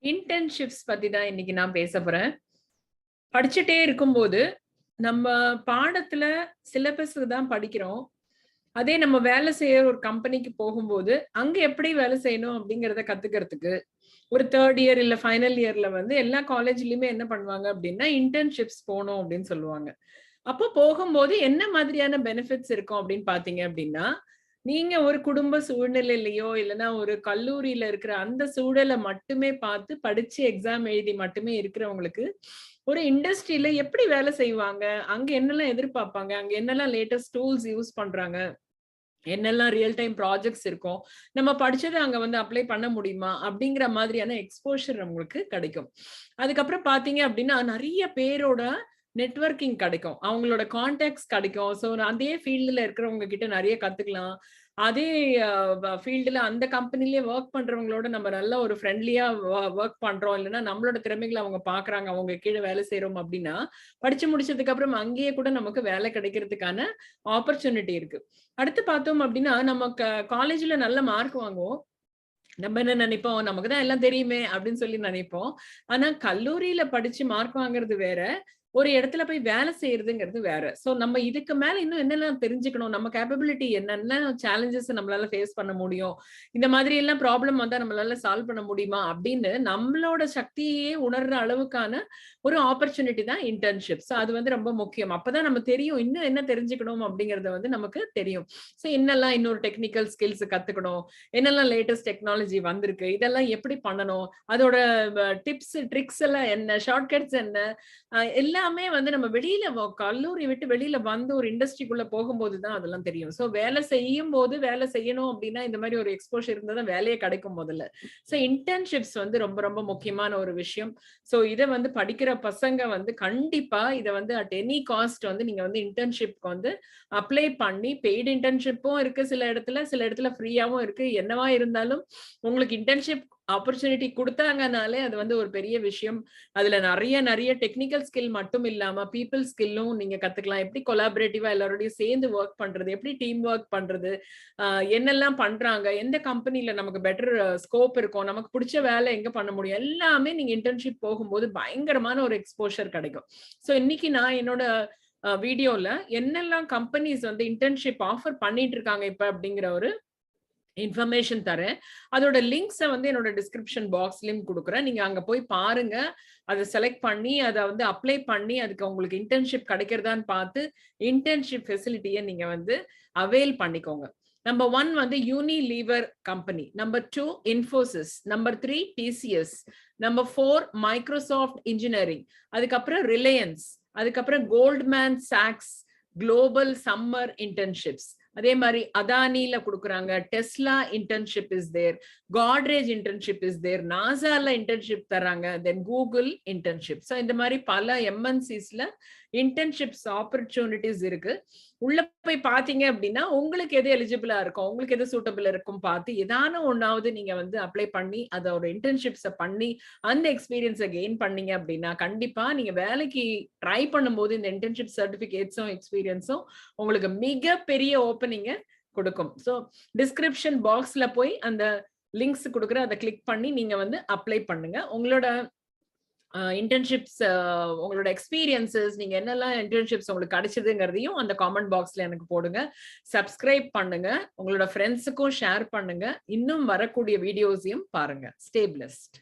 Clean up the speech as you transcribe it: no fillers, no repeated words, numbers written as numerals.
Internships பத்தி தான் இன்னைக்கு நான் பேச போறேன். படிச்சுட்டே இருக்கும்போது, நம்ம பாடத்துல சிலபஸ் தான் படிக்கிறோம். அதே நம்ம வேலை செய்யற ஒரு கம்பெனிக்கு போகும்போது, அங்க எப்படி வேலை செய்யணும் அப்படிங்கிறத கத்துக்கிறதுக்கு, ஒரு 3 இயர் இல்ல ஃபைனல் இயர்ல வந்து எல்லா காலேஜ்லயுமே என்ன பண்ணுவாங்க அப்படின்னா, இன்டர்ன்ஷிப்ஸ் போணும் அப்படின்னு சொல்லுவாங்க. அப்போ போகும்போது என்ன மாதிரியான பெனிஃபிட்ஸ் இருக்கும் அப்படின்னு பார்த்தீங்க அப்படின்னா, நீங்க ஒரு குடும்ப சூழ்நிலையிலயோ, இல்லன்னா ஒரு கல்லூரியில இருக்கிற அந்த சூழல மட்டுமே பார்த்து படிச்சு எக்ஸாம் எழுதி மட்டுமே இருக்கிறவங்களுக்கு, ஒரு இண்டஸ்ட்ரியில எப்படி வேலை செய்வாங்க? அங்க என்னலாம் எதிர்பார்ப்பாங்க? அங்க என்னலாம் லேட்டஸ்ட் டூல்ஸ் யூஸ் பண்றாங்க? என்னெல்லாம் ரியல் டைம் ப்ராஜெக்ட்ஸ் இருக்கும்? நம்ம படிச்சத அங்க வந்து அப்ளை பண்ண முடியுமா? அப்படிங்கிற மாதிரியான எக்ஸ்போஷர் நம்மளுக்கு கிடைக்கும். அதுக்கப்புறம் பார்த்தீங்க அப்படின்னா, நெறைய பேரோட நெட்வொர்க்கிங் கிடைக்கும். அவங்களோட கான்டாக்ட்ஸ் கிடைக்கும். ஸோ அதே ஃபீல்டுல இருக்கிறவங்க கிட்ட நெறைய கத்துக்கலாம். அதே ஃபீல்டுல அந்த கம்பெனிலயே வொர்க் பண்றவங்களோட நம்ம நல்ல ஒரு ஃப்ரெண்ட்லியா வொர்க் பண்றோம். இல்லன்னா நம்மளோட திறமைகள அவங்க பார்க்குறாங்க. அவங்க கீழ வேலை செய்றோம் அப்படின்னா, படிச்சு முடிச்சதுக்கு அப்புறம் அங்கேயே கூட நமக்கு வேலை கிடைக்கிறதுக்கான ஆப்பர்ச்சுனிட்டி இருக்கு. அடுத்து பார்த்தோம் அப்படின்னா, நம்ம காலேஜ்ல நல்ல மார்க் வாங்குவோம். நம்ம என்ன நினைப்போம், நமக்கு தான் எல்லாம் தெரியுமே அப்படின்னு சொல்லி நினைப்போம். ஆனா கல்லூரியில படிச்சு மார்க் வாங்குறது வேற. ஒரு இடத்துல போய் வேலை செய்றதுங்கிறது வேற. சோ நம்ம இதுக்கு மேல இன்னும் என்னெல்லாம் தெரிஞ்சுக்கணும்? நம்ம கேப்பபிலிட்டி என்னென்ன சேலஞ்சஸ் நம்மளால ஃபேஸ் பண்ண முடியும்? இந்த மாதிரி எல்லாம் ப்ராப்ளம் வந்தா நம்மளால சால்வ் பண்ண முடியுமா? அப்படின்னு நம்மளோட சக்தியே உணர்ற அளவுக்கான ஒரு ஆப்பர்ச்சுனிட்டி தான் இன்டர்ன்ஷிப். சோ அது வந்து ரொம்ப முக்கியம். அப்பதான் நம்ம தெரியும். இன்னும் என்ன தெரிஞ்சுக்கணும் அப்படிங்கிறது வந்து நமக்கு தெரியும். சோ என்னெல்லாம் இன்னொரு டெக்னிக்கல் ஸ்கில்ஸ் கத்துக்கணும்? என்னெல்லாம் லேட்டஸ்ட் டெக்னாலஜி வந்திருக்கு? இதெல்லாம் எப்படி பண்ணணும்? அதோட டிப்ஸ், ட்ரிக்ஸ் எல்லாம் என்ன? ஷார்ட்கட்ஸ் என்ன? எல்லாமே வந்து நம்ம வெளியில கல்லூரி விட்டு வெளியில வந்து ஒரு இண்டஸ்ட்ரிக்குள்ள போகும்போது தான் அதெல்லாம் தெரியும். சோ வேலை செய்யும்போது வேலை செய்யணும் அப்டின்னா, இந்த மாரி ஒரு எக்ஸ்போஷர் இருந்தா தான் வேலையே கிடைக்கும் முதல்ல. சோ இன்டர்ன்ஷிப்ஸ் வந்து ரொம்ப ரொம்ப முக்கியமான ஒரு விஷயம். சோ இத வந்து படிக்கிற பசங்க வந்து கண்டிப்பா இத வந்து அட் எனி காஸ்ட் வந்து நீங்க வந்து இன்டர்ன்ஷிப்க்கு வந்து அப்ளை பண்ணி பெய்ட் இன்டர்ன்ஷிப்பும் இருக்கு சில இடத்துல, சில இடத்துல ஃப்ரீயாவும் இருக்கு. என்னவா இருந்தாலும் உங்களுக்கு இன்டர்ன்ஷிப் ஆப்பர்ச்சுனிட்டி குடுத்தாங்கனாலே அது வந்து ஒரு பெரிய விஷயம். அதுல நெறைய டெக்னிக்கல் ஸ்கில் மட்டும் இல்லாம, பீப்பிள் ஸ்கில்லும் நீங்க கத்துக்கலாம். எப்படி கொலாபரேட்டிவா எல்லாரோடையும் சேர்ந்து வொர்க் பண்றது? எப்படி டீம் வொர்க் பண்றது? அ என்னெல்லாம் பண்றாங்க? எந்த கம்பெனில நமக்கு பெட்டர் ஸ்கோப் இருக்கும்? நமக்கு புடிச்ச வேலை எங்க பண்ண முடியும்? எல்லாமே நீங்க இன்டர்ன்ஷிப் போகும்போது பயங்கரமான ஒரு எக்ஸ்போஷர் கிடைக்கும். சோ இன்னைக்கு நான் என்னோட வீடியோல என்னெல்லாம் கம்பெனிஸ் வந்து இன்டர்ன்ஷிப் ஆஃபர் பண்ணிட்டு இருக்காங்க இப்ப அப்படிங்கிற ஒரு இன்ஃபர்மேஷன் தரேன். அதோட லிங்க்ஸ வந்து என்னோட டிஸ்கிரிப்ஷன் பாக்ஸ்லயும் குடுக்குறேன். நீங்க அங்க போய் பாருங்க. அத செலக்ட் பண்ணி, அத வந்து அப்ளை பண்ணி, அதுக்கு உங்களுக்கு இன்டர்ன்ஷிப் கிடைக்கிறதான்னு பார்த்து, இன்டர்ன்ஷிப் ஃபெசிலிட்டிய நீங்க வந்து அவைல் பண்ணிக்கோங்க. நம்பர் 1 வந்து Unilever company. Number 2 Infosys. Number 3 TCS. Number 4 Microsoft engineering. அதுக்கப்புறம் ரிலையன்ஸ். அதுக்கப்புறம் கோல்ட்மேன் சாக்ஸ் குளோபல் சம்மர் இன்டர்ன்ஷிப்ஸ். அதே மாதிரி அதானில குடுக்குறாங்க. Tesla internship is there. Godrej internship is there. நாசால இன்டர்ன்ஷிப் தராங்க. Then Google internship. சோ இந்த மாதிரி பல எம்என்சிஸ்ல இன்டர்ன்ஷிப்ஸ் ஆப்பர்ச்சுனிட்டிஸ் இருக்கு. உள்ள போய் பாத்தீங்க அப்படின்னா உங்களுக்கு எது எலிஜிபிளா இருக்கும், உங்களுக்கு எது சூட்டபிள் இருக்கும் பார்த்து ஏதான ஒன்னாவது நீங்க வந்து அப்ளை பண்ணி அதோட இன்டர்ன்ஷிப்ஸ பண்ணி அந்த எக்ஸ்பீரியன்ஸை கெயின் பண்ணீங்க அப்படின்னா கண்டிப்பா நீங்க வேலைக்கு ட்ரை பண்ணும்போது இந்த இன்டர்ன்ஷிப் சர்டிபிகேட்ஸும் எக்ஸ்பீரியன்ஸும் உங்களுக்கு மிகப்பெரிய ஓப்பனிங்க கொடுக்கும். ஸோ டிஸ்கிரிப்ஷன் பாக்ஸ்ல போய் அந்த லிங்க்ஸ் கொடுக்குற அதை கிளிக் பண்ணி நீங்க வந்து அப்ளை பண்ணுங்க. உங்களோட இன்டர்ன்ஷிப்ஸ் உங்களோட எக்ஸ்பீரியன்சஸ் நீங்க என்னெல்லாம் இன்டர்ன்ஷிப்ஸ் உங்களுக்கு கிடைச்சதுங்கிறதையும் அந்த காமெண்ட் பாக்ஸ்ல எனக்கு போடுங்க. சப்ஸ்கிரைப் பண்ணுங்க. உங்களோட ஃப்ரெண்ட்ஸுக்கும் ஷேர் பண்ணுங்க. இன்னும் வரக்கூடிய வீடியோஸையும் பாருங்க. Stay blessed.